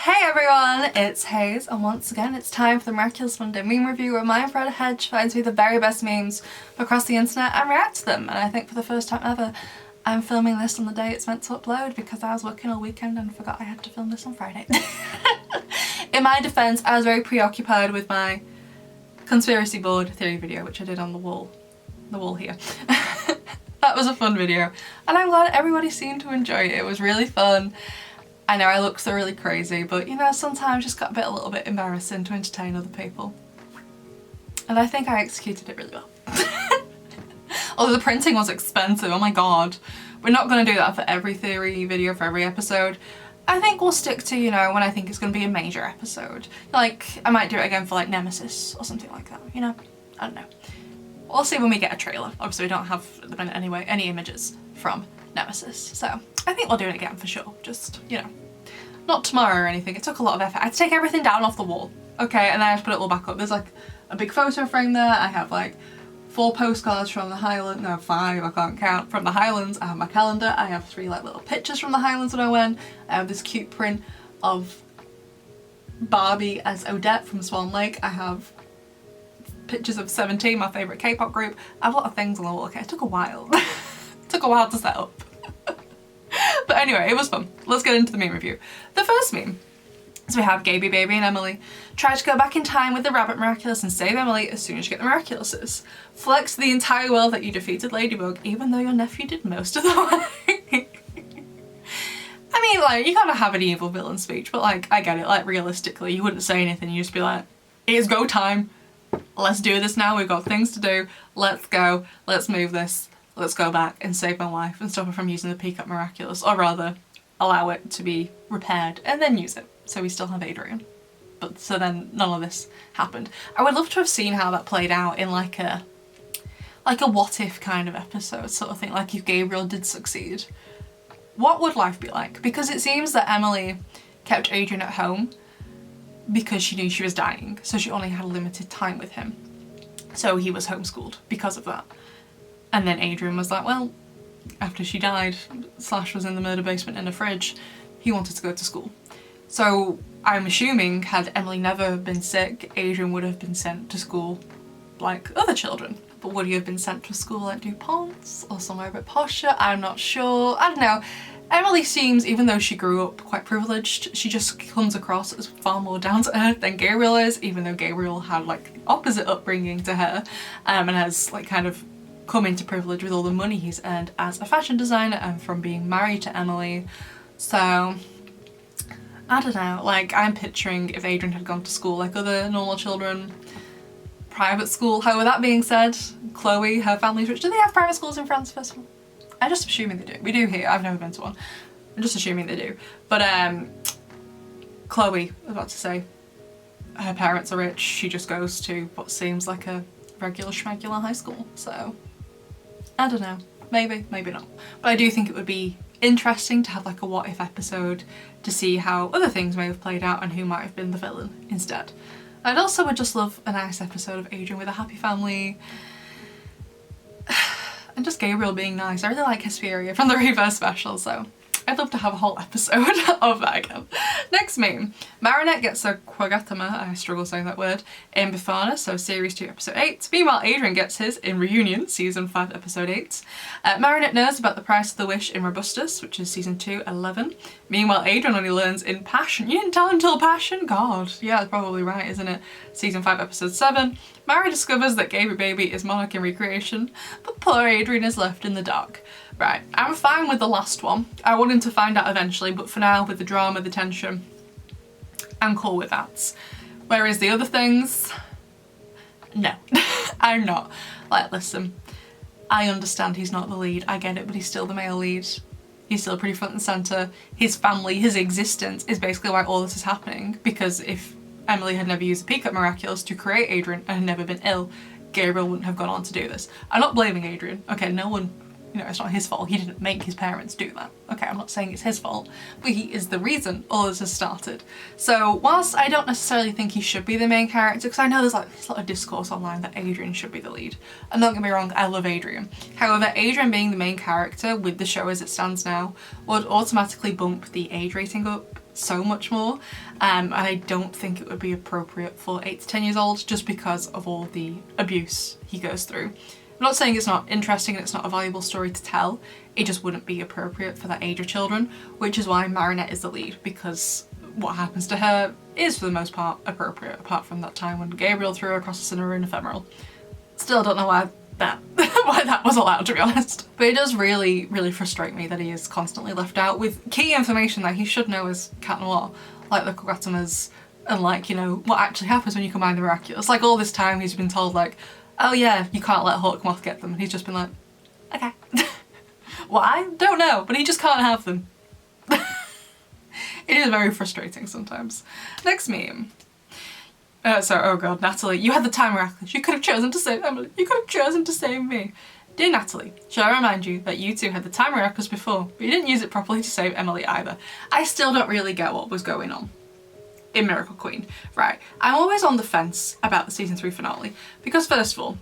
Hey everyone, it's Haze, and once again it's time for the Miraculous Monday meme review where my friend Hedge finds me the very best memes across the internet and reacts to them. And I think for the first time ever I'm filming this on the day it's meant to upload because I was working all weekend and forgot I had to film this on Friday. In my defense, I was very preoccupied with my conspiracy board theory video, which I did on the wall here. That was a fun video and I'm glad everybody seemed to enjoy it. It was really fun. I know I look thoroughly crazy, but you know, sometimes just got a little bit embarrassing to entertain other people. And I think I executed it really well. Although the printing was expensive, oh my god. We're not going to do that for every theory video, for every episode. I think we'll stick to, you know, when I think it's going to be a major episode. Like, I might do it again for like Nemesis or something like that, you know? I don't know. We'll see when we get a trailer. Obviously we don't have, at the minute anyway, any images from Nemesis, so I think we'll do it again for sure. Just, you know, not tomorrow or anything. It took a lot of effort. I had to take everything down off the wall, okay, and then I have to put it all back up. There's like a big photo frame there. I have like 4 postcards from the Highlands, no 5, I can't count, from the Highlands. I have my calendar. I have 3 like little pictures from the Highlands when I went. I have this cute print of Barbie as Odette from Swan Lake. I have pictures of 17, my favourite K-pop group. I have a lot of things on the wall. Okay, it took a while. It took a while to set up. But anyway, it was fun. Let's get into the meme review. The first meme is we have Gaby, Baby and Emily try to go back in time with the Rabbit Miraculous and save Emily as soon as you get the Miraculouses. Flex to the entire world that you defeated Ladybug even though your nephew did most of the way. I mean, like, you gotta have an evil villain speech, but like, I get it, like realistically, you wouldn't say anything, you just be like, it's go time. Let's do this now, we've got things to do, let's go, let's move this. Let's go back and save my wife and stop her from using the Peacock Miraculous, or rather allow it to be repaired and then use it so we still have Adrien. But so then none of this happened. I would love to have seen how that played out in like a what if kind of episode sort of thing, like if Gabriel did succeed. What would life be like? Because it seems that Emily kept Adrien at home because she knew she was dying, so she only had limited time with him. So he was homeschooled because of that. And then Adrien was like, well, after she died, Slash was in the murder basement in a fridge, he wanted to go to school. So I'm assuming had Emily never been sick, Adrien would have been sent to school like other children. But would he have been sent to school like DuPont's or somewhere a bit posher? I'm not sure. I don't know. Emily seems, even though she grew up quite privileged, she just comes across as far more down to earth than Gabriel is, even though Gabriel had like the opposite upbringing to her and has like kind of come into privilege with all the money he's earned as a fashion designer and from being married to Emily. So I don't know, like I'm picturing if Adrien had gone to school like other normal children, private school. However, that being said, Chloe, her family's rich. Do they have private schools in France first of all? I'm just assuming they do. We do here, I've never been to one. I'm just assuming they do. But Chloe, I was about to say, her parents are rich. She just goes to what seems like a regular schmegular high school, so I don't know, maybe, maybe not. But I do think it would be interesting to have like a what if episode to see how other things may have played out and who might have been the villain instead. I'd also would just love a nice episode of Adrien with a happy family. And just Gabriel being nice. I really like Hesperia from the Reverse special, so I'd love to have a whole episode of that again. Next meme. Marinette gets a Quagatama, I struggle saying that word, in Bifana, so series 2 episode 8. Meanwhile, Adrien gets his in Reunion, season 5 episode 8. Marinette knows about the price of the wish in Robustus, which is season 2 11. Meanwhile, Adrien only learns in Passion. You didn't tell him till Passion? God, yeah, that's probably right, isn't it? Season 5 episode 7. Mary discovers that Gaby Baby is monarch in recreation, but poor Adrien is left in the dark. Right, I'm fine with the last one. I want him to find out eventually, but for now, with the drama, the tension, I'm cool with that. Whereas the other things, no, I'm not. Like, listen, I understand he's not the lead, I get it, but he's still the male lead. He's still pretty front and centre. His family, his existence is basically why all this is happening, because if Emily had never used the Peacock Miraculous to create Adrien and had never been ill, Gabriel wouldn't have gone on to do this. I'm not blaming Adrien. Okay, no one, you know, it's not his fault. He didn't make his parents do that. Okay, I'm not saying it's his fault, but he is the reason all this has started. So whilst I don't necessarily think he should be the main character, because I know there's like this lot of discourse online that Adrien should be the lead, and don't get me wrong, I love Adrien. However, Adrien being the main character with the show as it stands now would automatically bump the age rating up so much more. And I don't think it would be appropriate for 8 to 10 years olds just because of all the abuse he goes through. I'm not saying it's not interesting and it's not a valuable story to tell, it just wouldn't be appropriate for that age of children, which is why Marinette is the lead, because what happens to her is for the most part appropriate, apart from that time when Gabriel threw her across the cinema in Ephemeral. Still don't know why that was allowed, to be honest. But it does really, really frustrate me that he is constantly left out with key information that he should know as Cat Noir, like the Kogatamas and like, you know, what actually happens when you combine the Miraculous. Like all this time he's been told like, oh yeah, you can't let Hawkmoth get them, and he's just been like, okay. Why? Don't know, but he just can't have them. It is very frustrating sometimes. Next meme. Oh god, Nathalie, you had the time Miraculous. You could have chosen to save Emily. You could have chosen to save me. Dear Nathalie, shall I remind you that you two had the time Miraculous before, but you didn't use it properly to save Emily either. I still don't really get what was going on in Miracle Queen. Right, I'm always on the fence about the season 3 finale, because first of all,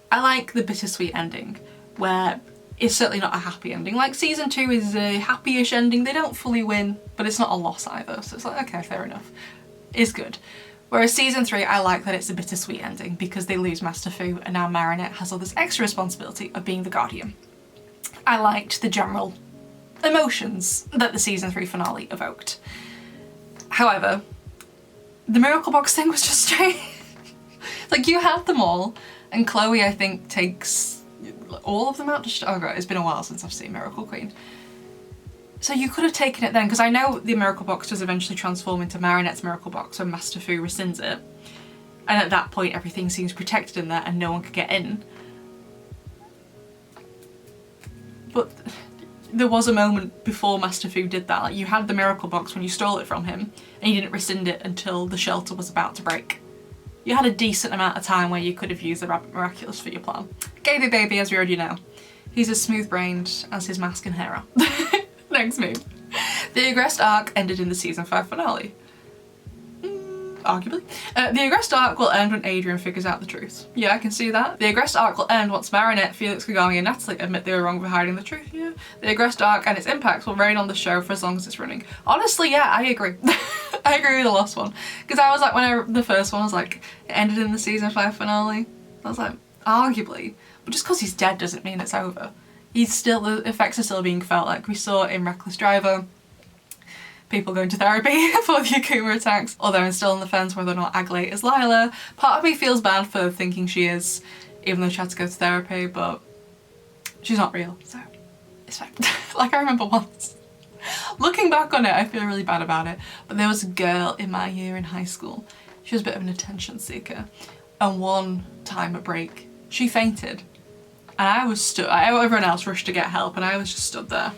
I like the bittersweet ending, where it's certainly not a happy ending. Like season 2 is a happy-ish ending, they don't fully win, but it's not a loss either, so it's like, okay, fair enough. It's good. Whereas season 3, I like that it's a bittersweet ending because they lose Master Fu and now Marinette has all this extra responsibility of being the Guardian. I liked the general emotions that the season 3 finale evoked. However, the Miracle Box thing was just strange. Like you had them all, and Chloe I think takes all of them out to oh god, it's been a while since I've seen Miracle Queen. So you could have taken it then, because I know the Miracle Box does eventually transform into Marinette's Miracle Box when Master Fu rescinds it. And at that point everything seems protected in there and no one could get in. But there was a moment before Master Fu did that, like you had the Miracle Box when you stole it from him and you didn't rescind it until the shelter was about to break. You had a decent amount of time where you could have used the Miraculous for your plan. Gave it baby, as we already know. He's as smooth-brained as his mask and hair are. Next move. The Agreste arc ended in the season 5 finale. Arguably. The Agreste arc will end when Adrien figures out the truth. Yeah, I can see that. The Agreste arc will end once Marinette, Felix, Kagami and Nathalie admit they were wrong for hiding the truth. Yeah. The Agreste arc and its impacts will reign on the show for as long as it's running. Honestly, yeah, I agree. I agree with the last one. Because I was like, the first one was like, it ended in the season 5 finale. I was like, arguably. But just because he's dead doesn't mean it's over. He's still, the effects are still being felt, like we saw in Reckless Driver. People going to therapy for the Akuma attacks, although I'm still on the fence whether or not Aglaé is Lila. Part of me feels bad for thinking she is, even though she had to go to therapy, but she's not real, so it's fine. Like I remember once, looking back on it, I feel really bad about it, but there was a girl in my year in high school. She was a bit of an attention seeker, and one time at break, she fainted. And I was everyone else rushed to get help and I was just stood there.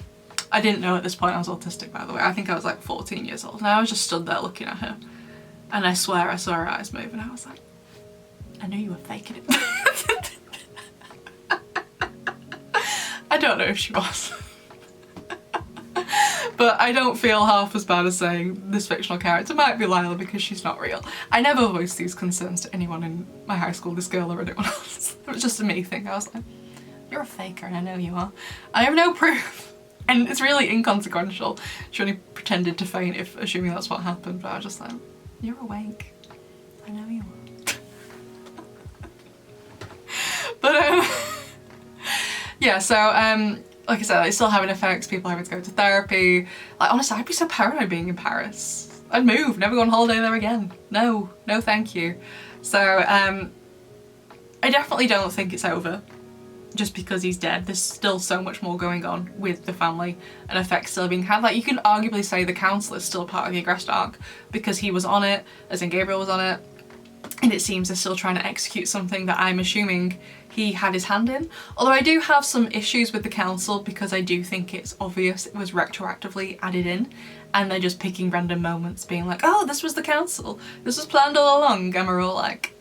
I didn't know at this point I was autistic, by the way. I think I was like 14 years old and I was just stood there looking at her. And I swear I saw her eyes move and I was like, I knew you were faking it. I don't know if she was. But I don't feel half as bad as saying this fictional character might be Lila because she's not real. I never voiced these concerns to anyone in my high school, this girl or anyone else. It was just a me thing. I was like, you're a faker and I know you are. I have no proof. And it's really inconsequential. She only pretended to faint if assuming that's what happened, but I was just like, you're awake. I know you are. But yeah, so like I said, it's still having effects, people having to go to therapy. Like honestly, I'd be so paranoid being in Paris. I'd move, never go on holiday there again. No, no thank you. So I definitely don't think it's over. Just because he's dead, there's still so much more going on with the family and effects still being had. Like you can arguably say the council is still part of the Agreste arc because he was on it, as in Gabriel was on it, and it seems they're still trying to execute something that I'm assuming he had his hand in. Although I do have some issues with the council because I do think it's obvious it was retroactively added in and they're just picking random moments being like, oh, this was the council, this was planned all along, and we're all like,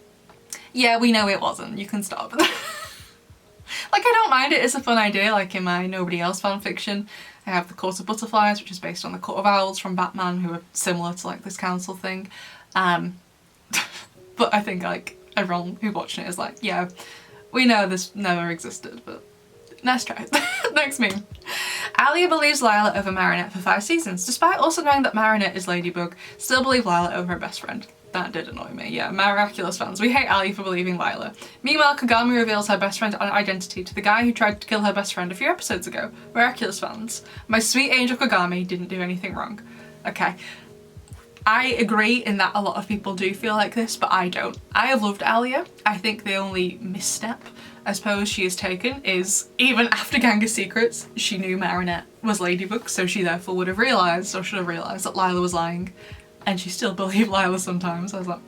yeah, we know it wasn't, you can stop. Like I don't mind it, it's a fun idea. Like in my Nobody Else fanfiction I have the Court of Butterflies, which is based on the Court of Owls from Batman, who are similar to like this council thing. But I think like everyone who watched it is like, yeah, we know this never existed, but Nice try. Next meme. Alya believes Lila over Marinette for 5 seasons, despite also knowing that Marinette is Ladybug, still believe Lila over her best friend. That did annoy me, yeah. Miraculous fans, we hate Alya for believing Lila. Meanwhile, Kagami reveals her best friend's identity to the guy who tried to kill her best friend a few episodes ago. Miraculous fans, my sweet angel Kagami didn't do anything wrong. Okay. I agree in that a lot of people do feel like this, but I don't. I have loved Alya. I think the only misstep I suppose she has taken is, even after Gang of Secrets, she knew Marinette was Ladybug, so she therefore would have realised, or should have realised, that Lila was lying. And she still believed Lila sometimes. I was like,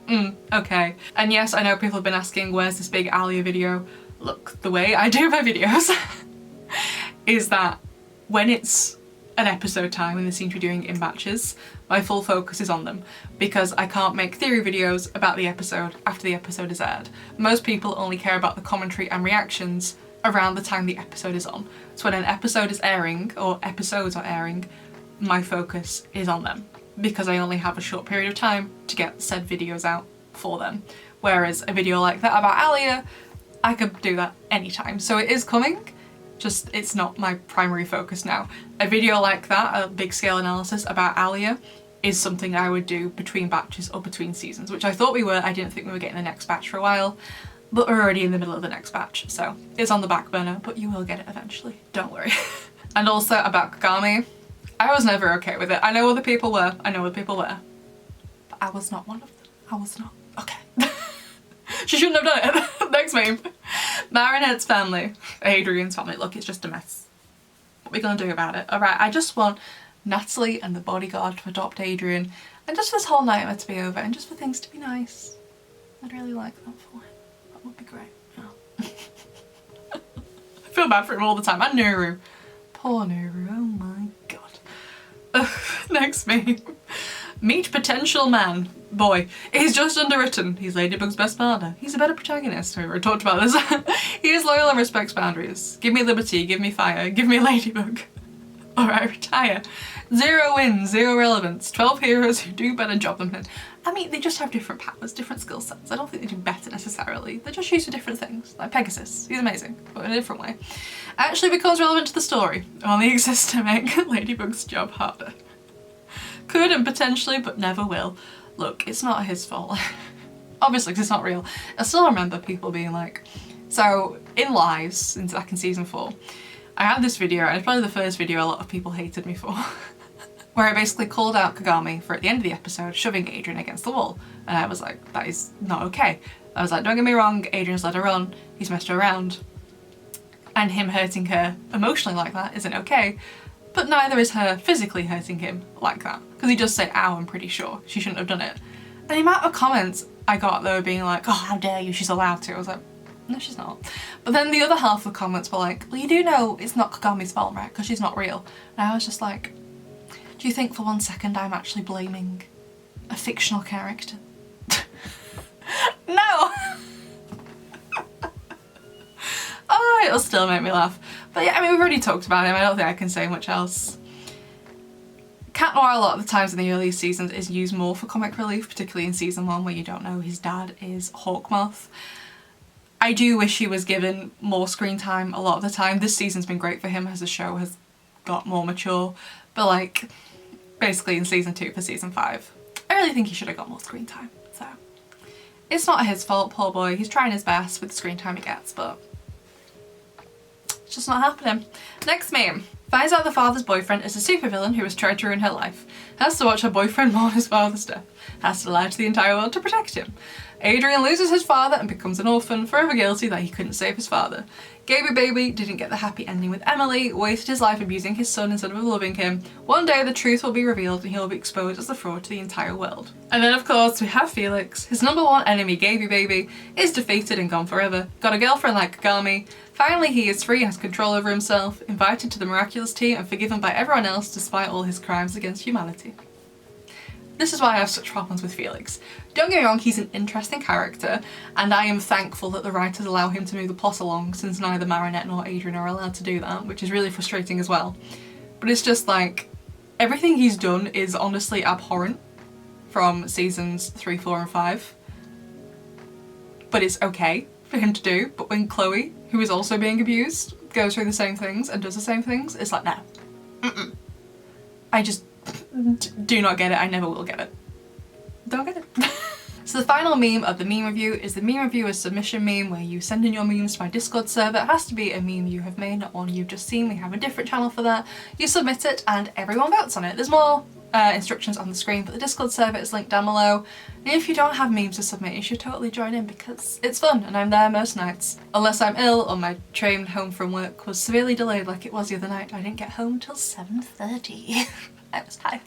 okay. And yes, I know people have been asking, where's this big Alya video? Look, the way I do my videos is that when it's an episode time and they seem to be doing it in batches, my full focus is on them, because I can't make theory videos about the episode after the episode is aired. Most people only care about the commentary and reactions around the time the episode is on. So when an episode is airing, or episodes are airing, my focus is on them, because I only have a short period of time to get said videos out for them. Whereas a video like that about Alya, I could do that anytime. So it is coming, just it's not my primary focus now. A video like that, a big scale analysis about Alya, is something I would do between batches or between seasons, which I thought we were. I didn't think we were getting the next batch for a while, but we're already in the middle of the next batch, so it's on the back burner, but you will get it eventually, don't worry. And also about Kagami, I was never okay with it. I know other people were, but I was not one of them. I was not. Okay. She shouldn't have done it. Next meme. Marinette's family. Adrien's family. Look, it's just a mess. What are we gonna do about it? Alright, I just want Nathalie and the bodyguard to adopt Adrien, and just for this whole nightmare to be over, and just for things to be nice. I'd really like that for him. That would be great. Yeah. I feel bad for him all the time. And Nuru. Poor Nuru. Oh my god. Next meme. Meet potential man. Boy. He's just underwritten. He's Ladybug's best partner. He's a better protagonist. We already talked about this. He is loyal and respects boundaries. Give me liberty, give me fire, give me Ladybug. Alright, retire. 0 wins, 0 relevance. 12 heroes who do better job than him. I mean, they just have different powers, different skill sets. I don't think they do better necessarily. They're just used for different things. Like Pegasus. He's amazing, but in a different way. Actually becomes relevant to the story. Only exists to make Ladybug's job harder. Could and potentially, but never will. Look, it's not his fault. Obviously, because it's not real. I still remember people being like, so in Lies, back in season 4, I had this video, and it's probably the first video a lot of people hated me for, where I basically called out Kagami for, at the end of the episode, shoving Adrien against the wall. And I was like, that is not okay. I was like, don't get me wrong, Adrien's led her on, he's messed her around, and him hurting her emotionally like that isn't okay. But neither is her physically hurting him like that. Because he does say, ow, I'm pretty sure. She shouldn't have done it. And the amount of comments I got that were being like, oh, how dare you, she's allowed to. I was like, no, she's not. But then the other half of the comments were like, well, you do know it's not Kagami's fault, right? Because she's not real. And I was just like, do you think for 1 second I'm actually blaming a fictional character? No! Oh, it'll still make me laugh. But yeah, I mean, we've already talked about him. I don't think I can say much else. Cat Noir, a lot of the times in the early seasons, is used more for comic relief, particularly in season 1, where you don't know his dad is Hawkmoth. I do wish he was given more screen time a lot of the time. This season's been great for him as the show has got more mature, but like, basically in season 2 for season 5, I really think he should have got more screen time. So, it's not his fault, poor boy. He's trying his best with the screen time he gets, but it's just not happening. Next meme. Finds out the father's boyfriend is a supervillain who has tried to ruin her life. Has to watch her boyfriend mourn his father's death. Has to lie to the entire world to protect him. Adrien loses his father and becomes an orphan, forever guilty that he couldn't save his father. Gabriel didn't get the happy ending with Emily, wasted his life abusing his son instead of loving him. One day the truth will be revealed and he'll be exposed as a fraud to the entire world. And then of course we have Felix. His #1 enemy, Gabriel, is defeated and gone forever. Got a girlfriend like Kagami. Finally he is free and has control over himself, invited to the Miraculous team and forgiven by everyone else despite all his crimes against humanity. This is why I have such problems with Felix. Don't get me wrong, he's an interesting character, and I am thankful that the writers allow him to move the plot along, since neither Marinette nor Adrien are allowed to do that, which is really frustrating as well. But it's just like, everything he's done is honestly abhorrent from seasons 3, 4 and 5. But it's okay for him to do. But when Chloe, who is also being abused, goes through the same things and does the same things, it's like, no. I just do not get it. I never will get it. Don't get it. So the final meme of the meme review is the meme reviewer's submission meme, where you send in your memes to my Discord server. It has to be a meme you have made, not one you've just seen. We have a different channel for that. You submit it and everyone votes on it. There's more instructions on the screen, but the Discord server is linked down below. And if you don't have memes to submit, you should totally join in because it's fun and I'm there most nights. Unless I'm ill or my train home from work was severely delayed like it was the other night. I didn't get home till 7:30. I was tired.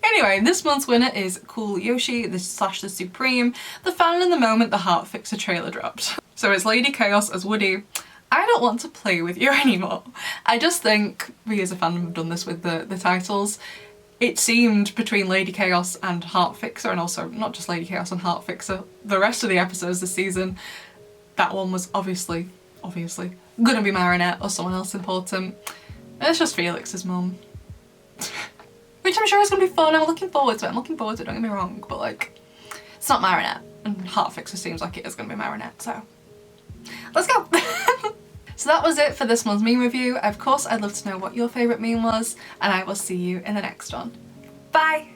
Anyway, this month's winner is Cool Yoshi, the Supreme, the fan in the moment the Heart Fixer trailer dropped. So it's Lady Chaos as Woody. I don't want to play with you anymore. I just think we as a fandom have done this with the titles. It seemed between Lady Chaos and Heart Fixer, and also not just Lady Chaos and Heart Fixer, the rest of the episodes this season, that one was obviously gonna be Marinette or someone else important. And it's just Felix's mum. Which I'm sure is going to be fun. I'm looking forward to it. Don't get me wrong, but like, it's not Marinette. And Heart Fixer seems like it is going to be Marinette, so let's go! So that was it for this month's meme review. Of course, I'd love to know what your favourite meme was, and I will see you in the next one. Bye!